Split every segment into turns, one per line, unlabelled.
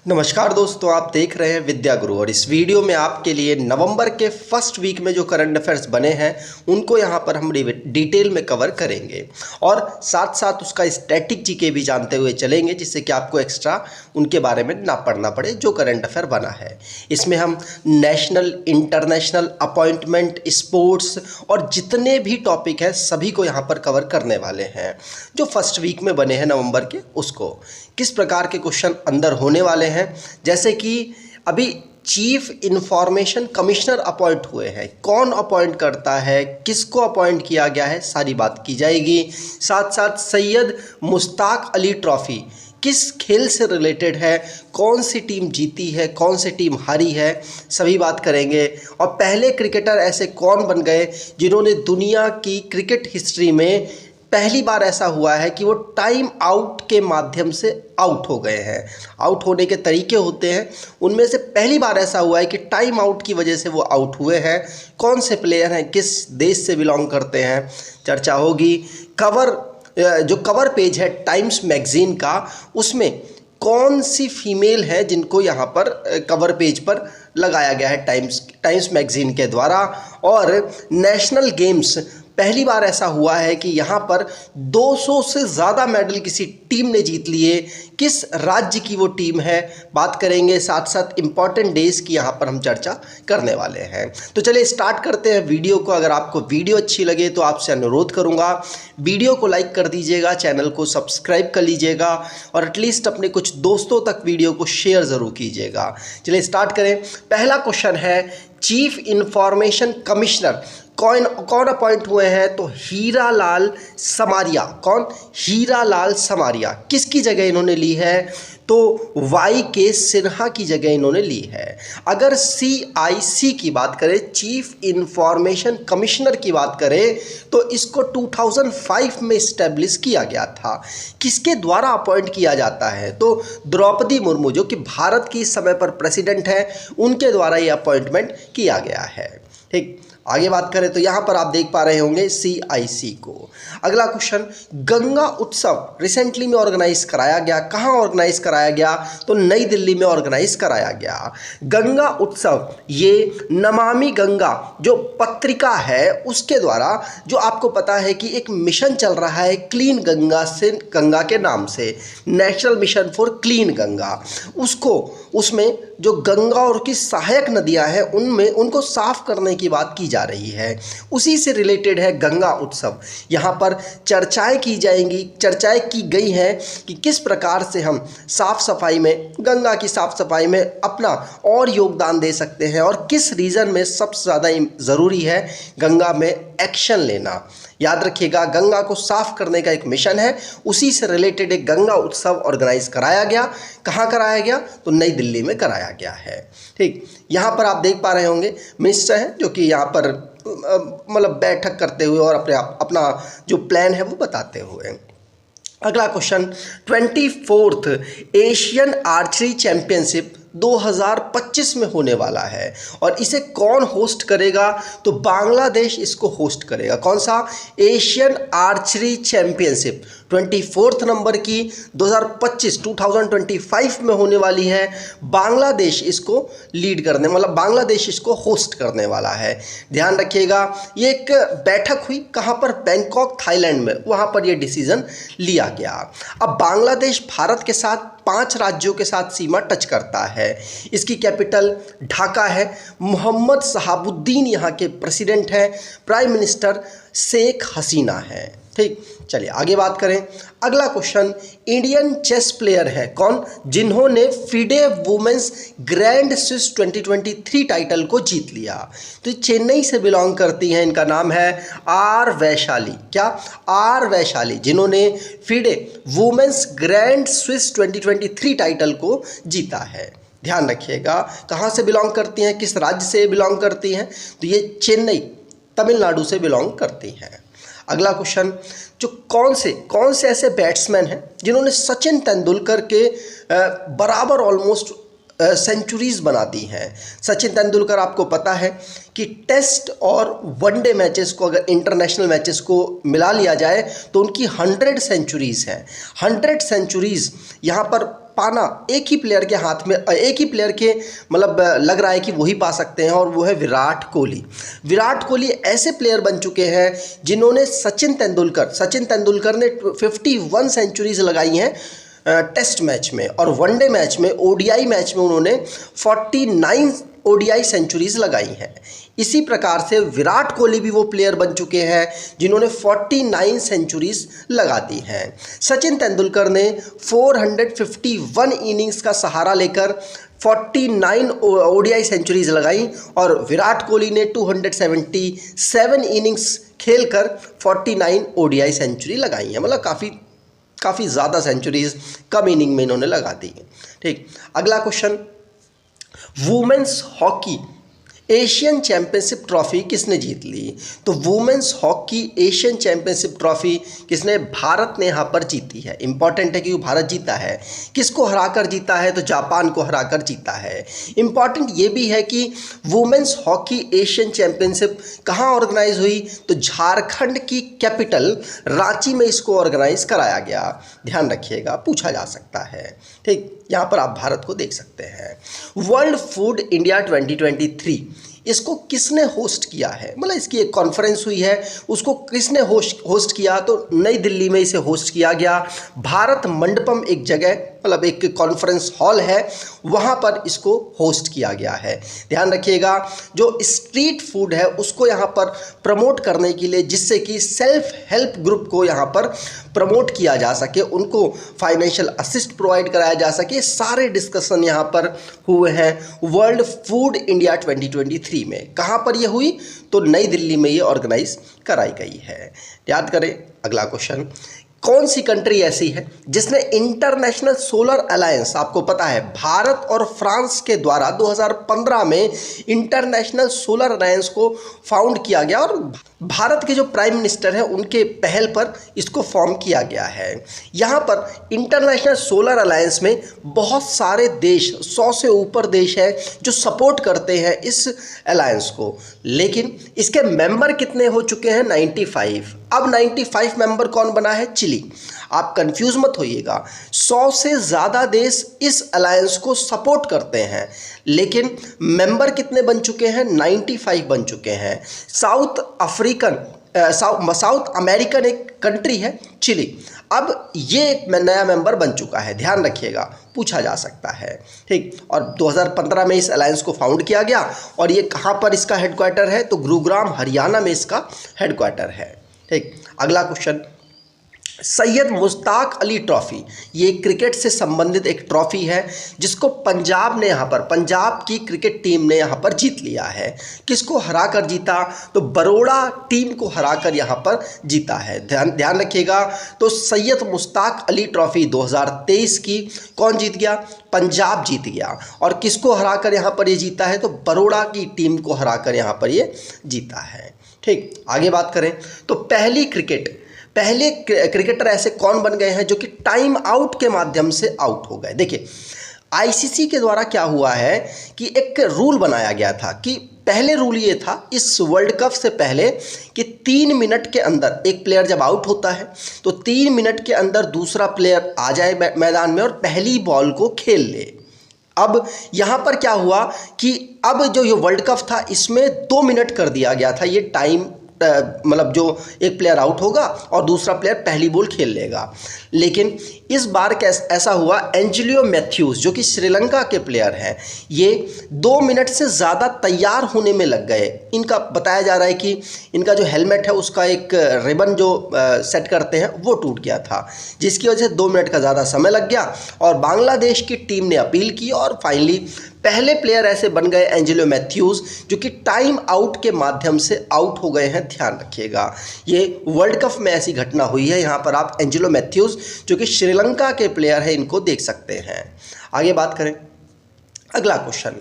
नमस्कार दोस्तों, आप देख रहे हैं विद्या गुरु और इस वीडियो में आपके लिए नवंबर के फर्स्ट वीक में जो करंट अफेयर्स बने हैं उनको यहाँ पर हम डिटेल में कवर करेंगे और साथ साथ उसका स्टैटिक जीके भी जानते हुए चलेंगे, जिससे कि आपको एक्स्ट्रा उनके बारे में ना पढ़ना पड़े जो करंट अफेयर बना है। इसमें हम नेशनल, इंटरनेशनल, अपॉइंटमेंट, स्पोर्ट्स और जितने भी टॉपिक हैं सभी को यहाँ पर कवर करने वाले हैं जो फर्स्ट वीक में बने हैं नवंबर के। उसको किस प्रकार के क्वेश्चन अंदर होने वाले हैं, जैसे कि अभी चीफ इंफॉर्मेशन कमिश्नर अपॉइंट हुए हैं, कौन अपॉइंट करता है, किसको अपॉइंट किया गया है, सारी बात की जाएगी। साथ साथ सैयद मुश्ताक अली ट्रॉफी किस खेल से रिलेटेड है, कौन सी टीम जीती है, कौन सी टीम हारी है, सभी बात करेंगे। और पहले क्रिकेटर ऐसे कौन बन गए जिन्होंने दुनिया की क्रिकेट हिस्ट्री में पहली बार ऐसा हुआ है कि वो टाइम आउट के माध्यम से आउट हो गए हैं। आउट होने के तरीके होते हैं, उनमें से पहली बार ऐसा हुआ है कि टाइम आउट की वजह से वो आउट हुए हैं। कौन से प्लेयर हैं, किस देश से बिलोंग करते हैं, चर्चा होगी। जो कवर पेज है टाइम्स मैगजीन का, उसमें कौन सी फीमेल है जिनको यहाँ पर कवर पेज पर लगाया गया है टाइम्स मैगजीन के द्वारा। और नेशनल गेम्स पहली बार ऐसा हुआ है कि यहाँ पर 200 से ज़्यादा मेडल किसी टीम ने जीत लिए, किस राज्य की वो टीम है, बात करेंगे। साथ साथ इम्पॉर्टेंट डेज की यहाँ पर हम चर्चा करने वाले हैं। तो चलिए स्टार्ट करते हैं वीडियो को। अगर आपको वीडियो अच्छी लगे तो आपसे अनुरोध करूँगा वीडियो को लाइक कर दीजिएगा, चैनल को सब्सक्राइब कर लीजिएगा और एटलीस्ट अपने कुछ दोस्तों तक वीडियो को शेयर ज़रूर कीजिएगा। चलिए स्टार्ट करें। पहला क्वेश्चन है, चीफ इंफॉर्मेशन कमिश्नर कौन अपॉइंट हुए हैं? तो हीरालाल समारिया। कौन? हीरालाल समारिया। किसकी जगह इन्होंने ली है? तो वाई के सिन्हा की जगह इन्होंने ली है। अगर CIC की बात करें, चीफ इंफॉर्मेशन कमिश्नर की बात करें, तो इसको 2005 में इस्टेब्लिश किया गया था। किसके द्वारा अपॉइंट किया जाता है? तो द्रौपदी मुर्मू, जो कि भारत की इस समय पर प्रेसिडेंट है, उनके द्वारा ये अपॉइंटमेंट किया गया है। ठीक, आगे बात करें तो यहाँ पर आप देख पा रहे होंगे CIC को। अगला क्वेश्चन, गंगा उत्सव रिसेंटली में ऑर्गेनाइज कराया गया। कहाँ ऑर्गेनाइज कराया गया? तो नई दिल्ली में ऑर्गेनाइज कराया गया। गंगा उत्सव ये नमामि गंगा जो पत्रिका है उसके द्वारा, जो आपको पता है कि एक मिशन चल रहा है क्लीन गंगा से, गंगा के नाम से, national mission for clean Ganga, उसमें जो गंगा और की सहायक नदियां हैं उनमें उनको साफ करने की बात की जा रही है। उसी से रिलेटेड है गंगा उत्सव। यहाँ पर चर्चाएं की जाएंगी, चर्चाएं की गई हैं कि किस प्रकार से हम साफ सफाई में, गंगा की साफ सफाई में अपना और योगदान दे सकते हैं और किस रीजन में सबसे ज़्यादा ज़रूरी है गंगा में एक्शन लेना। याद रखिएगा, गंगा को साफ करने का एक मिशन है, उसी से रिलेटेड एक गंगा उत्सव ऑर्गेनाइज कराया गया। कहाँ कराया गया? तो नई दिल्ली में कराया गया है। ठीक, यहाँ पर आप देख पा रहे होंगे मिनिस्टर हैं जो कि यहाँ पर मतलब बैठक करते हुए और अपना जो प्लान है वो बताते हुए। अगला question, 24th Asian archery championship 2025 में होने वाला है और इसे कौन होस्ट करेगा? तो बांग्लादेश इसको होस्ट करेगा। कौन सा? Asian archery championship 24th number की 2025 में होने वाली है। बांग्लादेश इसको लीड करने, मतलब बांग्लादेश इसको होस्ट करने वाला है। ध्यान रखिएगा, ये एक बैठक हुई कहाँ पर? बैंकॉक, थाईलैंड में, वहाँ पर ये डिसीजन लिया गया। अब बांग्लादेश भारत के साथ 5 राज्यों के साथ सीमा टच करता है। इसकी कैपिटल ढाका है। मोहम्मद शहाबुद्दीन यहाँ के प्रेसिडेंट हैं। प्राइम मिनिस्टर शेख हसीना है। ठीक, चलिए आगे बात करें। अगला क्वेश्चन, इंडियन चेस प्लेयर है कौन जिन्होंने FIDE women's grand Swiss 2023 title को जीत लिया? तो चेन्नई से बिलोंग करती हैं, इनका नाम है R वैशाली। क्या? R वैशाली, जिन्होंने FIDE women's grand Swiss 2023 title को जीता है। ध्यान रखिएगा, कहाँ से बिलोंग करती हैं, किस राज्य से बिलोंग करती हैं? तो ये चेन्नई, तमिलनाडु से बिलोंग करती हैं। अगला क्वेश्चन, जो कौन से ऐसे बैट्समैन हैं जिन्होंने सचिन तेंदुलकर के बराबर ऑलमोस्ट सेंचुरीज बना दी हैं? सचिन तेंदुलकर आपको पता है कि टेस्ट और वनडे मैचेस को, अगर इंटरनेशनल मैचेस को मिला लिया जाए तो उनकी 100 सेंचुरीज़ हैं। 100 सेंचुरीज़ यहाँ पर पाना एक ही प्लेयर के हाथ में, एक ही प्लेयर के मतलब लग रहा है कि वही पा सकते हैं, और वो है विराट कोहली। विराट कोहली ऐसे प्लेयर बन चुके हैं जिन्होंने सचिन तेंदुलकर ने 51 सेंचुरीज लगाई हैं टेस्ट मैच में, और वनडे मैच में, ओडीआई मैच में उन्होंने 49 ओडीआई सेंचुरीज लगाई हैं। इसी प्रकार से विराट कोहली भी वो प्लेयर बन चुके हैं जिन्होंने 49 सेंचुरीज लगा दी हैं। सचिन तेंदुलकर ने 451 इनिंग्स का सहारा लेकर 49 ओडीआई सेंचुरीज लगाई, और विराट कोहली ने 277 इनिंग्स खेलकर 49 ओडीआई सेंचुरी लगाई है। मतलब काफ़ी ज़्यादा सेंचुरीज कम इनिंग में इन्होंने लगा दी। ठीक, अगला question, women's hockey Asian championship trophy किसने जीत ली? तो women's hockey Asian championship trophy किसने? भारत ने यहाँ पर जीती है। इंपॉर्टेंट है क्योंकि भारत जीता है। किसको हराकर जीता है? तो जापान को हराकर जीता है। इंपॉर्टेंट ये भी है कि वुमेन्स हॉकी एशियन चैंपियनशिप कहाँ ऑर्गेनाइज हुई? तो झारखंड की कैपिटल रांची में इसको ऑर्गेनाइज कराया गया। ध्यान रखिएगा, पूछा जा सकता है। ठीक, यहाँ पर आप भारत को देख सकते हैं। वर्ल्ड फूड इंडिया 2023 इसको किसने होस्ट किया है? मतलब इसकी एक कॉन्फ्रेंस हुई है, उसको किसने होस्ट किया? तो नई दिल्ली में इसे होस्ट किया गया। भारत मंडपम एक जगह, मतलब एक कॉन्फ्रेंस हॉल है, वहाँ पर इसको होस्ट किया गया है। ध्यान रखिएगा, जो स्ट्रीट फूड है उसको यहाँ पर प्रमोट करने के लिए, जिससे कि सेल्फ हेल्प ग्रुप को यहाँ पर प्रमोट किया जा सके, उनको फाइनेंशियल असिस्ट प्रोवाइड कराया जा सके, सारे डिस्कशन यहाँ पर हुए हैं वर्ल्ड फूड इंडिया 2023 में। कहाँ पर ये हुई? तो नई दिल्ली में ये ऑर्गेनाइज कराई गई है। याद करें। अगला क्वेश्चन, कौन सी कंट्री ऐसी है जिसने इंटरनेशनल सोलर अलायंस, आपको पता है भारत और फ्रांस के द्वारा 2015 में इंटरनेशनल सोलर अलायंस को फाउंड किया गया, और भारत के जो प्राइम मिनिस्टर हैं उनके पहल पर इसको फॉर्म किया गया है। यहाँ पर इंटरनेशनल सोलर अलायंस में बहुत सारे देश, 100 से ऊपर देश हैं जो सपोर्ट करते हैं इस अलायंस को, लेकिन इसके मेंबर कितने हो चुके हैं? 95। अब 95 मेंबर कौन बना है? चिली। आप कंफ्यूज मत होइएगा, 100 से ज़्यादा देश इस अलायंस को सपोर्ट करते हैं, लेकिन मेंबर कितने बन चुके हैं? 95 बन चुके हैं। साउथ अमेरिकन एक कंट्री है चिली, अब ये एक नया मेंबर बन चुका है। ध्यान रखिएगा, पूछा जा सकता है। ठीक, और 2015 में इस अलायंस को फाउंड किया गया, और ये कहाँ पर इसका हेडक्वार्टर है? तो गुरुग्राम हरियाणा में इसका हेडक्वार्टर है। ठीक, अगला क्वेश्चन, सैयद मुश्ताक अली ट्रॉफी, ये क्रिकेट से संबंधित एक ट्रॉफी है जिसको पंजाब ने यहाँ पर, पंजाब की क्रिकेट टीम ने यहाँ पर जीत लिया है। किसको हराकर जीता? तो बरोड़ा टीम को हराकर यहाँ पर जीता है। ध्यान रखिएगा, तो सैयद मुश्ताक अली ट्रॉफी 2023 की कौन जीत गया? पंजाब जीत गया। और किसको हराकर यहाँ पर ये जीता है? तो बरोड़ा की टीम को हराकर यहाँ पर ये जीता है। ठीक, आगे बात करें तो पहले क्रिकेटर ऐसे कौन बन गए हैं जो कि टाइम आउट के माध्यम से आउट हो गए? देखिए, आईसीसी के द्वारा क्या हुआ है कि एक रूल बनाया गया था, कि पहले रूल ये था इस वर्ल्ड कप से पहले कि 3 मिनट के अंदर एक प्लेयर जब आउट होता है तो 3 मिनट के अंदर दूसरा प्लेयर आ जाए मैदान में और पहली बॉल को खेल ले। अब यहाँ पर क्या हुआ कि अब जो ये वर्ल्ड कप था इसमें 2 मिनट कर दिया गया था ये टाइम, मतलब जो एक प्लेयर आउट होगा और दूसरा प्लेयर पहली बॉल खेल लेगा। लेकिन इस बार ऐसा हुआ, एंजेलियो मैथ्यूज जो कि श्रीलंका के प्लेयर हैं, ये 2 मिनट से ज़्यादा तैयार होने में लग गए। इनका बताया जा रहा है कि इनका जो हेलमेट है उसका एक रिबन जो सेट करते हैं वो टूट गया था, जिसकी वजह से 2 मिनट का ज़्यादा समय लग गया, और बांग्लादेश की टीम ने अपील की और फाइनली पहले प्लेयर ऐसे बन गए एंजेलियो मैथ्यूज जो कि टाइम आउट के माध्यम से आउट हो गए हैं। ध्यान रखिएगा, ये वर्ल्ड कप में ऐसी घटना हुई है। यहाँ पर आप एंजेलियो मैथ्यूज जो कि श्रीलंका के प्लेयर हैं इनको देख सकते हैं। आगे बात करें, अगला question,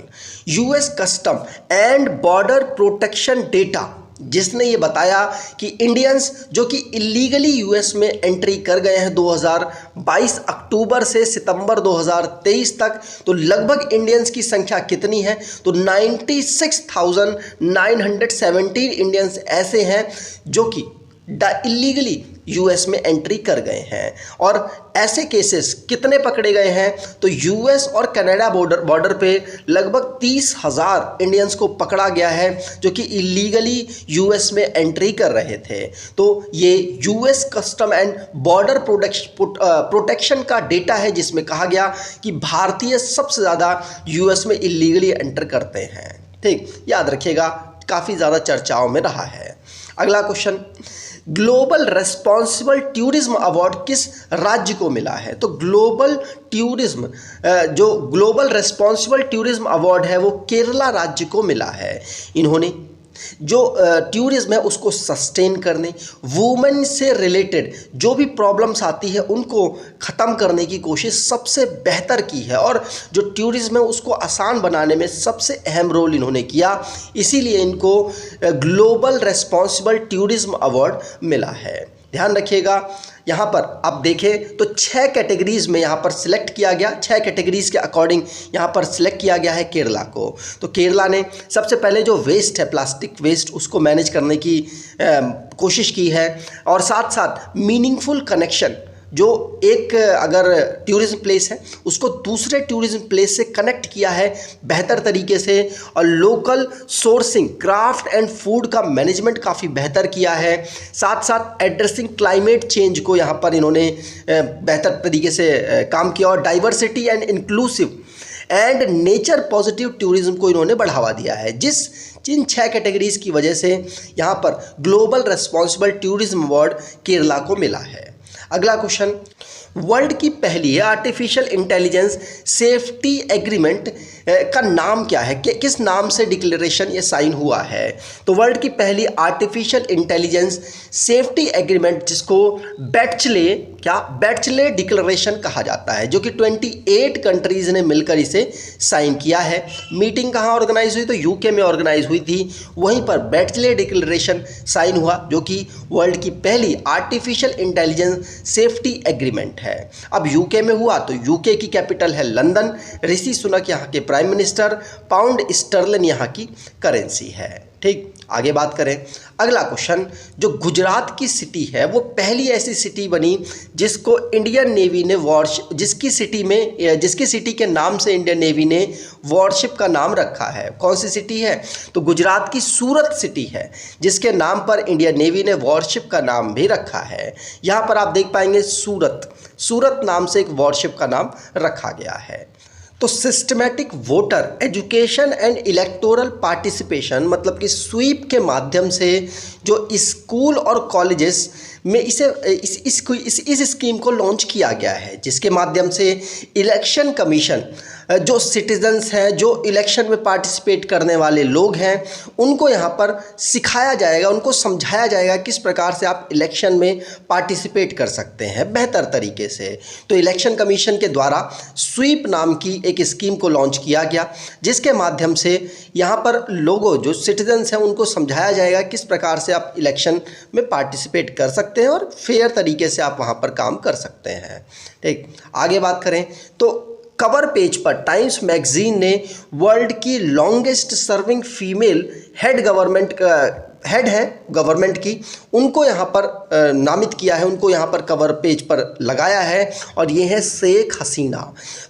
US custom and border protection data जिसने ये बताया कि इंडियंस जो कि इलीगली यूएस में एंट्री कर गए हैं 2022 अक्टूबर से सितंबर 2023 तक, तो लगभग इंडियंस की संख्या कितनी है? तो 96,917 इंडियंस ऐसे हैं जो कि इलीगली यूएस में एंट्री कर गए हैं। और ऐसे केसेस कितने पकड़े गए हैं, तो यूएस और कनाडा बॉर्डर पे लगभग 30,000 इंडियंस को पकड़ा गया है जो कि इलीगली यूएस में एंट्री कर रहे थे। तो ये US custom and border protection का डेटा है जिसमें कहा गया कि भारतीय सबसे ज़्यादा यूएस में इलीगली एंटर करते हैं। ठीक, याद रखिएगा, काफ़ी ज़्यादा चर्चाओं में रहा है। अगला question, global responsible tourism award किस राज्य को मिला है? तो ग्लोबल रेस्पॉन्सिबल टूरिज्म अवार्ड है वो केरला राज्य को मिला है। इन्होंने जो टूरिज्म है उसको सस्टेन करने, वुमेन से रिलेटेड जो भी प्रॉब्लम्स आती है उनको ख़त्म करने की कोशिश सबसे बेहतर की है, और जो टूरिज्म है उसको आसान बनाने में सबसे अहम रोल इन्होंने किया, इसीलिए इनको ग्लोबल रेस्पॉन्सिबल टूरिज्म अवार्ड मिला है। ध्यान रखिएगा, यहाँ पर आप देखें तो 6 कैटेगरीज में यहाँ पर सिलेक्ट किया गया, 6 कैटेगरीज के अकॉर्डिंग यहाँ पर सिलेक्ट किया गया है केरला को। तो केरला ने सबसे पहले जो वेस्ट है, प्लास्टिक वेस्ट, उसको मैनेज करने की कोशिश की है, और साथ साथ मीनिंगफुल कनेक्शन, जो एक अगर टूरिज्म प्लेस है उसको दूसरे टूरिज्म प्लेस से कनेक्ट किया है बेहतर तरीके से, और local sourcing, craft and food का मैनेजमेंट काफ़ी बेहतर किया है। साथ साथ एड्रेसिंग क्लाइमेट चेंज को यहाँ पर इन्होंने बेहतर तरीके से काम किया, और diversity and inclusive and nature positive tourism को इन्होंने बढ़ावा दिया है, जिन 6 कैटेगरीज की वजह से यहाँ पर global responsible tourism award Kerala को मिला है। अगला क्वेश्चन, वर्ल्ड की पहली आर्टिफिशियल इंटेलिजेंस सेफ्टी एग्रीमेंट का नाम क्या है? किस नाम से डिक्लेरेशन ये साइन हुआ है? तो वर्ल्ड की पहली आर्टिफिशियल इंटेलिजेंस सेफ्टी एग्रीमेंट, जिसको बैचले डिक्लेरेशन कहा जाता है, जो कि 28 कंट्रीज ने मिलकर इसे साइन किया है। मीटिंग कहाँ ऑर्गेनाइज हुई? तो यूके में ऑर्गेनाइज हुई थी, वहीं पर बैचले डिक्लेरेशन साइन हुआ, जो कि वर्ल्ड की पहली आर्टिफिशियल इंटेलिजेंस सेफ्टी एग्रीमेंट है। अब यूके में हुआ तो यूके की कैपिटल है लंदन, ऋषि सुनक यहाँ के प्राइम मिनिस्टर, पाउंड स्टर्लिन यहाँ की करेंसी है। ठीक, आगे बात करें। अगला क्वेश्चन, जो गुजरात की सिटी है वो पहली ऐसी सिटी बनी जिसको इंडियन नेवी ने जिसकी सिटी के नाम से इंडियन नेवी ने वॉरशिप का नाम रखा है। कौन सी सिटी है? तो गुजरात की सूरत सिटी है, जिसके नाम पर इंडियन नेवी ने वॉरशिप का नाम भी रखा है। यहाँ पर आप देख पाएंगे सूरत नाम से एक वॉरशिप का नाम रखा गया है। तो systematic voter education and electoral participation, मतलब कि स्वीप के माध्यम से जो स्कूल और कॉलेजेस में इस स्कीम को लॉन्च किया गया है, जिसके माध्यम से इलेक्शन कमीशन जो सिटीजन्स हैं, जो इलेक्शन में पार्टिसिपेट करने वाले लोग हैं, उनको यहाँ पर सिखाया जाएगा, उनको समझाया जाएगा किस प्रकार से आप इलेक्शन में पार्टिसिपेट कर सकते हैं बेहतर तरीके से। तो इलेक्शन कमीशन के द्वारा स्वीप नाम की एक स्कीम को लॉन्च किया गया, जिसके माध्यम से यहाँ पर लोगों जो सिटीजन्स हैं उनको समझाया जाएगा किस प्रकार से आप इलेक्शन में पार्टिसिपेट कर सकते हैं और फेयर तरीके से आप वहाँ पर काम कर सकते हैं। ठीक, आगे बात करें तो कवर पेज पर टाइम्स मैगजीन ने वर्ल्ड की लॉन्गेस्ट सर्विंग फीमेल हेड है गवर्नमेंट की, उनको यहाँ पर नामित किया है, उनको यहाँ पर कवर पेज पर लगाया है, और ये है शेख हसीना।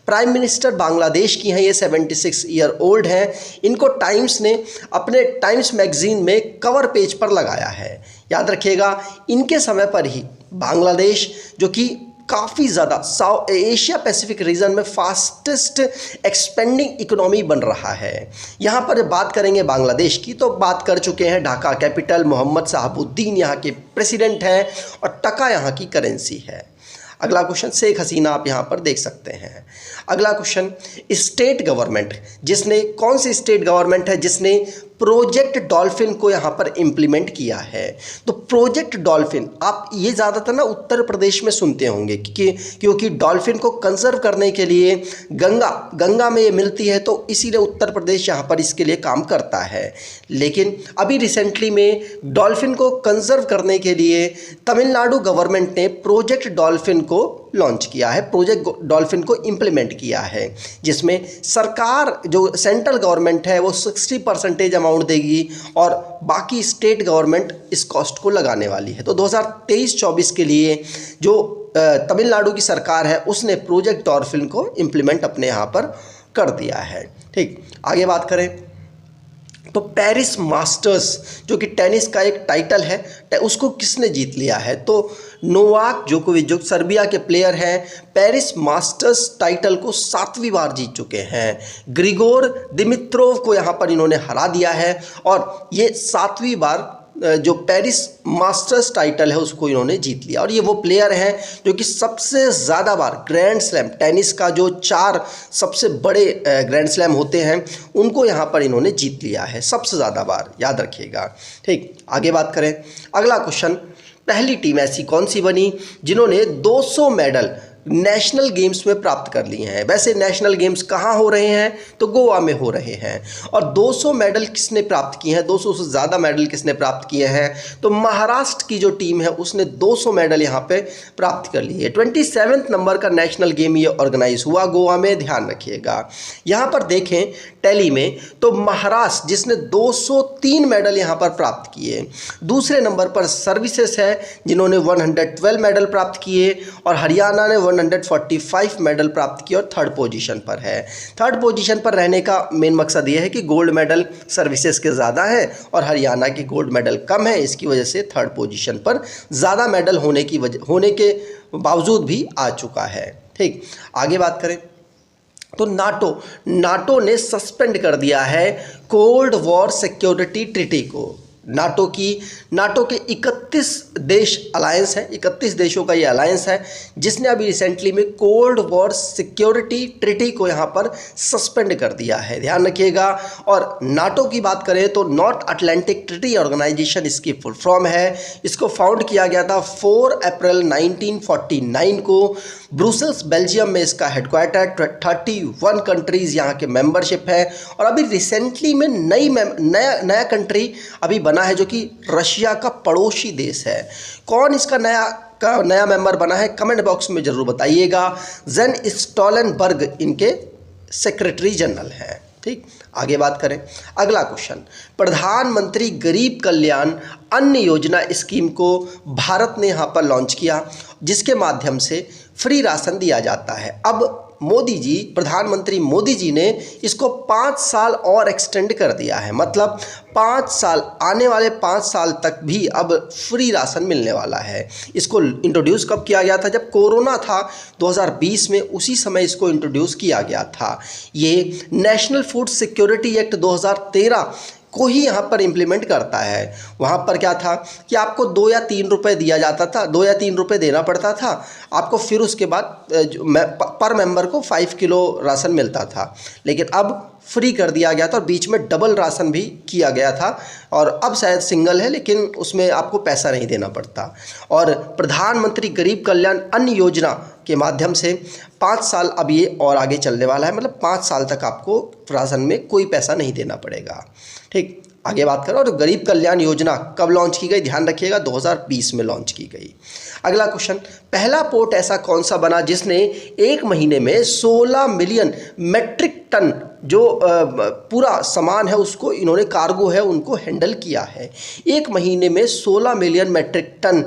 प्राइम मिनिस्टर बांग्लादेश की हैं, ये 76 ईयर ओल्ड हैं। इनको टाइम्स ने अपने टाइम्स मैगजीन में कवर पेज पर लगाया है। याद रखिएगा, इनके समय पर ही बांग्लादेश, जो कि काफ़ी ज़्यादा एशिया पैसिफिक रीजन में फास्टेस्ट एक्सपेंडिंग इकोनॉमी बन रहा है। यहाँ पर बात करेंगे बांग्लादेश की तो बात कर चुके हैं। ढाका कैपिटल, मोहम्मद शहाबुद्दीन यहाँ के प्रेसिडेंट हैं, और टका यहाँ की करेंसी है। अगला क्वेश्चन, शेख हसीना आप यहाँ पर देख सकते हैं। अगला क्वेश्चन, स्टेट गवर्नमेंट, कौन सी स्टेट गवर्नमेंट है जिसने प्रोजेक्ट डॉल्फिन को यहाँ पर इम्प्लीमेंट किया है? तो प्रोजेक्ट डॉल्फिन आप ये ज़्यादातर ना उत्तर प्रदेश में सुनते होंगे, क्योंकि डॉल्फिन को कंजर्व करने के लिए गंगा में ये मिलती है, तो इसीलिए उत्तर प्रदेश यहाँ पर इसके लिए काम करता है। लेकिन अभी रिसेंटली में डॉल्फिन को कंजर्व करने के लिए तमिलनाडु गवर्नमेंट ने प्रोजेक्ट डॉल्फिन को लॉन्च किया है, प्रोजेक्ट डॉल्फिन को इम्प्लीमेंट किया है, जिसमें सरकार जो सेंट्रल गवर्नमेंट है वो 60% अमाउंट देगी और बाकी स्टेट गवर्नमेंट इस कॉस्ट को लगाने वाली है। तो 2023-24 के लिए जो तमिलनाडु की सरकार है उसने प्रोजेक्ट डॉल्फिन को इम्प्लीमेंट अपने यहाँ पर कर दिया है। ठीक, आगे बात करें तो पेरिस मास्टर्स जो कि टेनिस का एक टाइटल है, उसको किसने जीत लिया है? तो नोवाक जोकोविच जो सर्बिया के प्लेयर हैं, पेरिस मास्टर्स टाइटल को 7वीं बार जीत चुके हैं। ग्रिगोर दिमित्रोव को यहाँ पर इन्होंने हरा दिया है और ये 7वीं बार जो पेरिस मास्टर्स टाइटल है उसको इन्होंने जीत लिया। और ये वो प्लेयर हैं जो कि सबसे ज़्यादा बार ग्रैंड स्लैम, टेनिस का जो 4 सबसे बड़े ग्रैंड स्लैम होते हैं उनको यहाँ पर इन्होंने जीत लिया है सबसे ज़्यादा बार, याद रखिएगा। ठीक, आगे बात करें, अगला क्वेश्चन, पहली टीम ऐसी कौन सी बनी जिन्होंने 200 मेडल नेशनल गेम्स में प्राप्त कर लिए हैं? वैसे नेशनल गेम्स कहाँ हो रहे हैं? तो गोवा में हो रहे हैं। और 200 मेडल किसने प्राप्त किए हैं? 200 से ज़्यादा मेडल किसने प्राप्त किए हैं? तो महाराष्ट्र की जो टीम है उसने 200 मेडल यहाँ पे प्राप्त कर लिए। 27वें नंबर का नेशनल गेम ये ऑर्गेनाइज हुआ गोवा में, ध्यान रखिएगा। यहाँ पर देखें टैली में तो महाराष्ट्र जिसने 203 मेडल यहाँ पर प्राप्त किए, दूसरे नंबर पर सर्विसेज है जिन्होंने 112 मेडल प्राप्त किए और हरियाणा ने 145 मेडल प्राप्त किए और थर्ड पोजीशन पर है। थर्ड पोजीशन पर रहने का मेन मकसद यह है कि गोल्ड मेडल सर्विसेज के ज़्यादा है और हरियाणा की गोल्ड मेडल कम है, इसकी वजह से थर्ड पोजीशन पर ज़्यादा मेडल होने के बावजूद भी आ चुका है। ठीक, आगे बात करें तो नाटो ने सस्पेंड कर दिया है कोल्ड वॉर सिक्योरिटी ट्रीटी को। नाटो के 31 देश अलायंस है, 31 देशों का ये अलायंस है जिसने अभी रिसेंटली में कोल्ड वॉर सिक्योरिटी ट्रीटी को यहाँ पर सस्पेंड कर दिया है, ध्यान रखिएगा। और नाटो की बात करें तो नॉर्थ अटलांटिक ट्रीटी ऑर्गेनाइजेशन इसकी फुल फॉर्म है। इसको फाउंड किया गया था 4 अप्रैल 1949 को। ब्रुसेल्स बेल्जियम में इसका हेडक्वार्टर, 31 कंट्रीज़ यहाँ के मेंबरशिप है। और अभी रिसेंटली में नया कंट्री अभी बना है जो कि रशिया का पड़ोसी देश है। कौन इसका नया मेंबर बना है कमेंट बॉक्स में ज़रूर बताइएगा। जेन स्टोलनबर्ग इनके सेक्रेटरी जनरल हैं। ठीक, आगे बात करें, अगला क्वेश्चन, प्रधानमंत्री गरीब कल्याण अन्न योजना स्कीम को भारत ने यहाँ पर लॉन्च किया जिसके माध्यम से फ्री राशन दिया जाता है। अब प्रधानमंत्री मोदी जी ने इसको 5 साल और एक्सटेंड कर दिया है, मतलब 5 साल, आने वाले 5 साल तक भी अब फ्री राशन मिलने वाला है। इसको इंट्रोड्यूस कब किया गया था? जब कोरोना था 2020 में, उसी समय इसको इंट्रोड्यूस किया गया था। ये नेशनल फूड सिक्योरिटी एक्ट 2013 को ही यहाँ पर इम्प्लीमेंट करता है। वहाँ पर क्या था कि आपको 2 या 3 रुपये दिया जाता था, 2 या 3 रुपये देना पड़ता था आपको, फिर उसके बाद पर मेंबर को 5 किलो राशन मिलता था। लेकिन अब फ्री कर दिया गया था और बीच में डबल राशन भी किया गया था और अब शायद सिंगल है लेकिन उसमें आपको पैसा नहीं देना पड़ता। और प्रधानमंत्री गरीब कल्याण अन्न योजना के माध्यम से 5 साल अब ये और आगे चलने वाला है, मतलब 5 साल तक आपको राशन में कोई पैसा नहीं देना पड़ेगा। ठीक, आगे बात करें, और गरीब कल्याण योजना कब लॉन्च की गई? ध्यान रखिएगा 2020 में लॉन्च की गई। अगला क्वेश्चन, पहला पोर्ट ऐसा कौन सा बना जिसने एक महीने में 16 मिलियन मेट्रिक टन जो पूरा सामान है उसको इन्होंने, कार्गो है उनको हैंडल किया है। एक महीने में 16 मिलियन मेट्रिक टन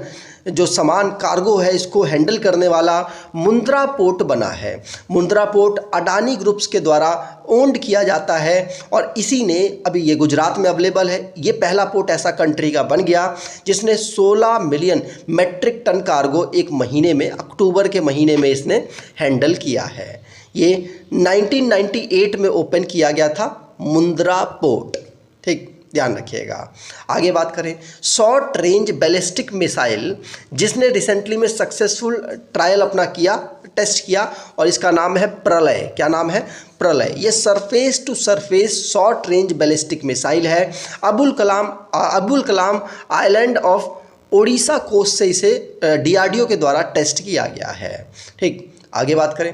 जो सामान कार्गो है इसको हैंडल करने वाला मुंद्रा पोर्ट बना है। मुंद्रा पोर्ट अडानी ग्रुप्स के द्वारा ओन्ड किया जाता है और इसी ने, अभी ये गुजरात में अवेलेबल है, ये पहला पोर्ट ऐसा कंट्री का बन गया जिसने 16 मिलियन मेट्रिक टन कार्गो एक महीने में, अक्टूबर के महीने में इसने हैंडल किया है। ये 1998 में ओपन किया गया था मुंद्रा पोर्ट। ठीक, ध्यान रखिएगा। आगे बात करें, शॉर्ट रेंज बैलिस्टिक मिसाइल जिसने रिसेंटली में सक्सेसफुल ट्रायल अपना किया, टेस्ट किया, और इसका नाम है प्रलय। क्या नाम है? प्रलय। ये surface to surface short range ballistic missile है। Abul Kalam island of Odisha coast से इसे DRDO के द्वारा टेस्ट किया गया है। ठीक, आगे बात करें,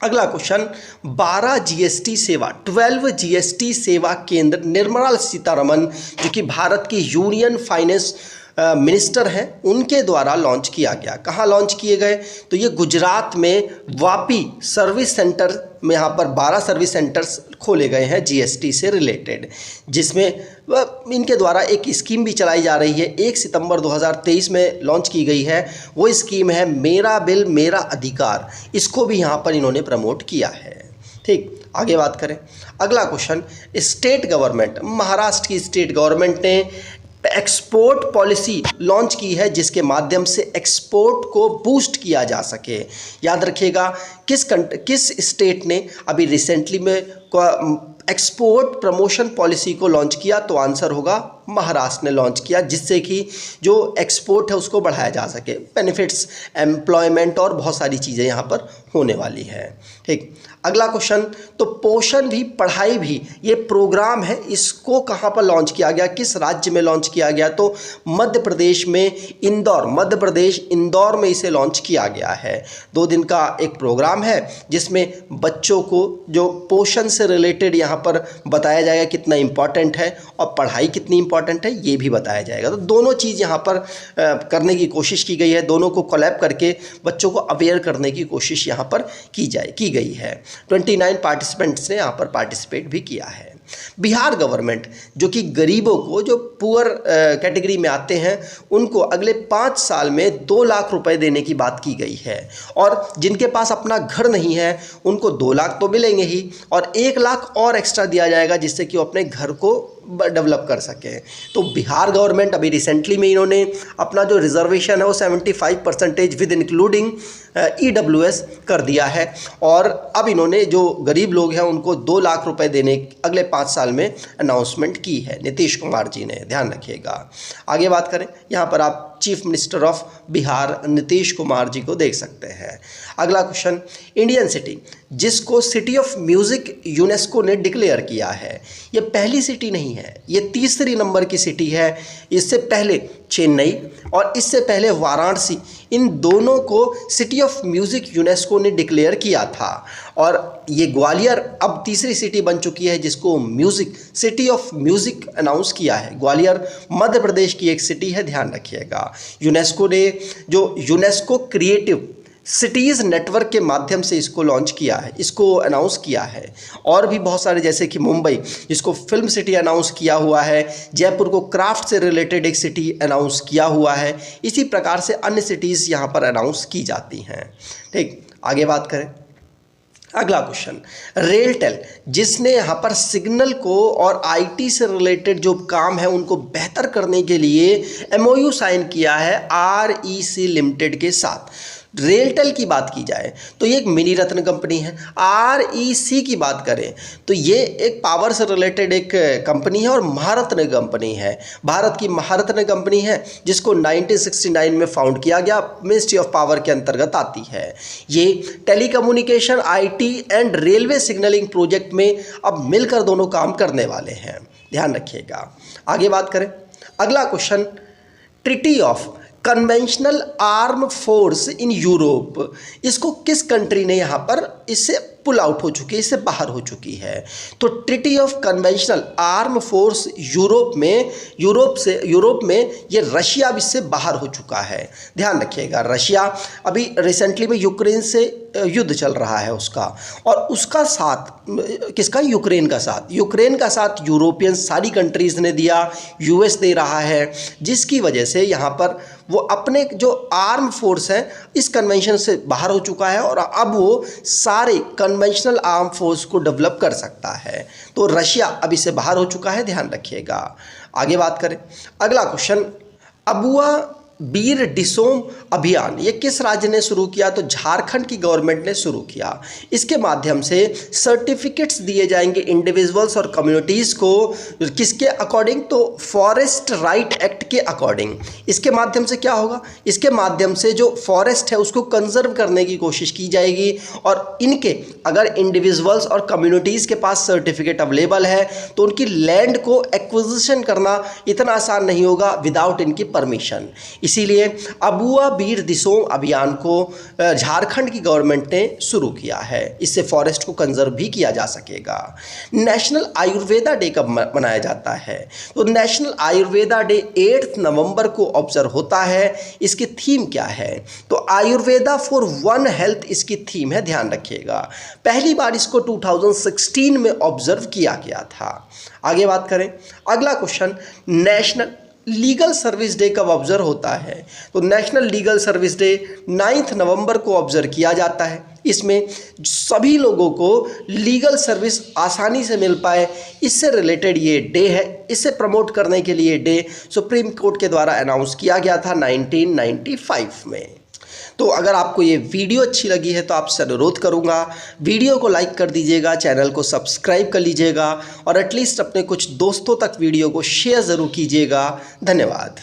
अगला क्वेश्चन, 12 GST सेवा, 12 GST सेवा केंद्र निर्मला सीतारमण जो कि भारत की यूनियन फाइनेंस मिनिस्टर हैं उनके द्वारा लॉन्च किया गया। कहाँ लॉन्च किए गए? तो ये गुजरात में वापी सर्विस सेंटर में यहाँ पर 12 सर्विस सेंटर्स खोले गए हैं जीएसटी से रिलेटेड, जिसमें इनके द्वारा एक स्कीम भी चलाई जा रही है। 1 सितंबर 2023 में लॉन्च की गई है। वो स्कीम है मेरा बिल मेरा अधिकार। इसको भी यहाँ पर इन्होंने प्रमोट किया है। ठीक, आगे बात करें। अगला क्वेश्चन, स्टेट गवर्नमेंट, महाराष्ट्र की स्टेट गवर्नमेंट ने एक्सपोर्ट पॉलिसी लॉन्च की है जिसके माध्यम से एक्सपोर्ट को बूस्ट किया जा सके। याद रखिएगा किस स्टेट ने अभी रिसेंटली में एक्सपोर्ट प्रमोशन पॉलिसी को लॉन्च किया? तो आंसर होगा महाराष्ट्र ने लॉन्च किया, जिससे कि जो एक्सपोर्ट है उसको बढ़ाया जा सके, बेनिफिट्स, एम्प्लॉयमेंट और बहुत सारी चीज़ें यहाँ पर होने वाली है। ठीक, अगला क्वेश्चन, तो पोषण भी पढ़ाई भी ये प्रोग्राम है, इसको कहाँ पर लॉन्च किया गया, किस राज्य में लॉन्च किया गया? तो मध्य प्रदेश में इंदौर, मध्य प्रदेश इंदौर में इसे लॉन्च किया गया है। 2 दिन का एक प्रोग्राम है जिसमें बच्चों को जो पोषण से रिलेटेड यहाँ पर बताया जाएगा कितना इम्पॉर्टेंट है और पढ़ाई कितनी इम्पॉर्टेंट है ये भी बताया जाएगा। तो दोनों चीज़ यहाँ पर करने की कोशिश की गई है, दोनों को कोलैब करके बच्चों को अवेयर करने की कोशिश यहाँ पर की गई है। 29 पार्टिसिपेंट्स ने यहाँ पर पार्टिसिपेट भी किया है। बिहार गवर्नमेंट जो कि गरीबों को, जो पुअर कैटेगरी में आते हैं, उनको अगले 5 साल में 2 लाख रुपए देने की बात की गई है और जिनके पास अपना घर नहीं है उनको 2 लाख तो मिलेंगे ही और 1 लाख और एक्स्ट्रा दिया जाएगा जिससे कि वो अपने घर को डेवलप कर सकें। तो बिहार गवर्नमेंट अभी रिसेंटली में इन्होंने अपना जो रिजर्वेशन है वो 75% विद इंक्लूडिंग EWS कर दिया है और अब इन्होंने जो गरीब लोग हैं उनको 2 लाख रुपए देने अगले 5 साल में अनाउंसमेंट की है नीतीश कुमार जी ने, ध्यान रखिएगा। आगे बात करें, यहाँ पर आप chief minister of Bihar Nitish Kumar ji को देख सकते हैं। अगला क्वेश्चन, इंडियन सिटी जिसको सिटी ऑफ म्यूजिक यूनेस्को ने डिक्लेयर किया है, ये पहली सिटी नहीं है, ये 3री नंबर की सिटी है। इससे पहले चेन्नई और इससे पहले वाराणसी, इन दोनों को सिटी ऑफ म्यूजिक यूनेस्को ने डिक्लेयर किया था और ये ग्वालियर अब 3री सिटी बन चुकी है जिसको music city of music announce किया है। ग्वालियर मध्य प्रदेश की एक सिटी है, ध्यान रखिएगा। यूनेस्को ने जो यूनेस्को क्रिएटिव सिटीज़ नेटवर्क के माध्यम से इसको लॉन्च किया है, इसको अनाउंस किया है। और भी बहुत सारे, जैसे कि मुंबई जिसको फिल्म सिटी अनाउंस किया हुआ है, जयपुर को क्राफ्ट से रिलेटेड एक सिटी अनाउंस किया हुआ है। इसी प्रकार से अन्य सिटीज़ यहाँ पर अनाउंस की जाती हैं। ठीक, आगे बात करें। अगला क्वेश्चन, रेलटेल जिसने यहाँ पर सिग्नल को और आईटी से रिलेटेड जो काम है उनको बेहतर करने के लिए MOU साइन किया है REC लिमिटेड के साथ। रेलटेल की बात की जाए तो ये एक मिनी रत्न कंपनी है। REC की बात करें तो ये एक पावर से रिलेटेड एक कंपनी है और महारत्न कंपनी है, भारत की महारत्न कंपनी है जिसको 1969 में फाउंड किया गया, मिनिस्ट्री ऑफ पावर के अंतर्गत आती है। ये telecommunication, IT and railway signalling project में अब मिलकर दोनों काम करने वाले हैं, ध्यान रखिएगा। आगे बात करें। अगला question, treaty of conventional arm force in Europe, इसको किस कंट्री ने यहाँ पर इससे पुल आउट हो चुकी है, इससे बाहर हो चुकी है? तो treaty of conventional arm force Europe में ये रशिया अब इससे बाहर हो चुका है, ध्यान रखिएगा। रशिया अभी रिसेंटली में यूक्रेन से युद्ध चल रहा है उसका, और उसका साथ किसका? यूक्रेन का साथ यूरोपियन सारी कंट्रीज़ ने दिया, US दे रहा है, जिसकी वजह से यहाँ पर वो अपने जो आर्म फोर्स है इस कन्वेंशन से बाहर हो चुका है और अब वो सारे कन्वेंशनल आर्म फोर्स को डेवलप कर सकता है। तो रशिया अब इससे बाहर हो चुका है, ध्यान रखिएगा। आगे बात करें। अगला क्वेश्चन, अबुआ बीर डिसोम अभियान ये किस राज्य ने शुरू किया? तो झारखंड की गवर्नमेंट ने शुरू किया। इसके माध्यम से सर्टिफिकेट्स दिए जाएंगे इंडिविजुअल्स और कम्युनिटीज़ को, किसके अकॉर्डिंग? तो फॉरेस्ट राइट एक्ट के अकॉर्डिंग। इसके माध्यम से क्या होगा? इसके माध्यम से जो फॉरेस्ट है उसको कंजर्व करने की कोशिश की जाएगी और इनके अगर इंडिविजुअल्स और कम्युनिटीज़ के पास सर्टिफिकेट अवेलेबल है तो उनकी लैंड को एक्विजिशन करना इतना आसान नहीं होगा विदाउट इनकी परमिशन। इसीलिए अबुआ बीर दिसोम अभियान को झारखंड की गवर्नमेंट ने शुरू किया है। इससे फॉरेस्ट को कंजर्व भी किया जा सकेगा। नेशनल आयुर्वेदा डे कब मनाया जाता है? तो नेशनल आयुर्वेदा डे 8 नवंबर को ऑब्जर्व होता है। इसकी थीम क्या है? तो आयुर्वेदा फॉर वन हेल्थ इसकी थीम है, ध्यान रखिएगा। पहली बार इसको 2016 में ऑब्जर्व किया गया था। आगे बात करें, अगला question, national legal service day कब ऑब्जर्व होता है? तो नेशनल लीगल सर्विस डे 9 नवंबर को ऑब्जर्व किया जाता है। इसमें सभी लोगों को लीगल सर्विस आसानी से मिल पाए, इससे रिलेटेड ये डे है। इसे प्रमोट करने के लिए डे सुप्रीम कोर्ट के द्वारा अनाउंस किया गया था 1995 में। तो अगर आपको ये वीडियो अच्छी लगी है तो आपसे अनुरोध करूंगा, वीडियो को लाइक कर दीजिएगा, चैनल को सब्सक्राइब कर लीजिएगा और एटलीस्ट अपने कुछ दोस्तों तक वीडियो को शेयर ज़रूर कीजिएगा। धन्यवाद।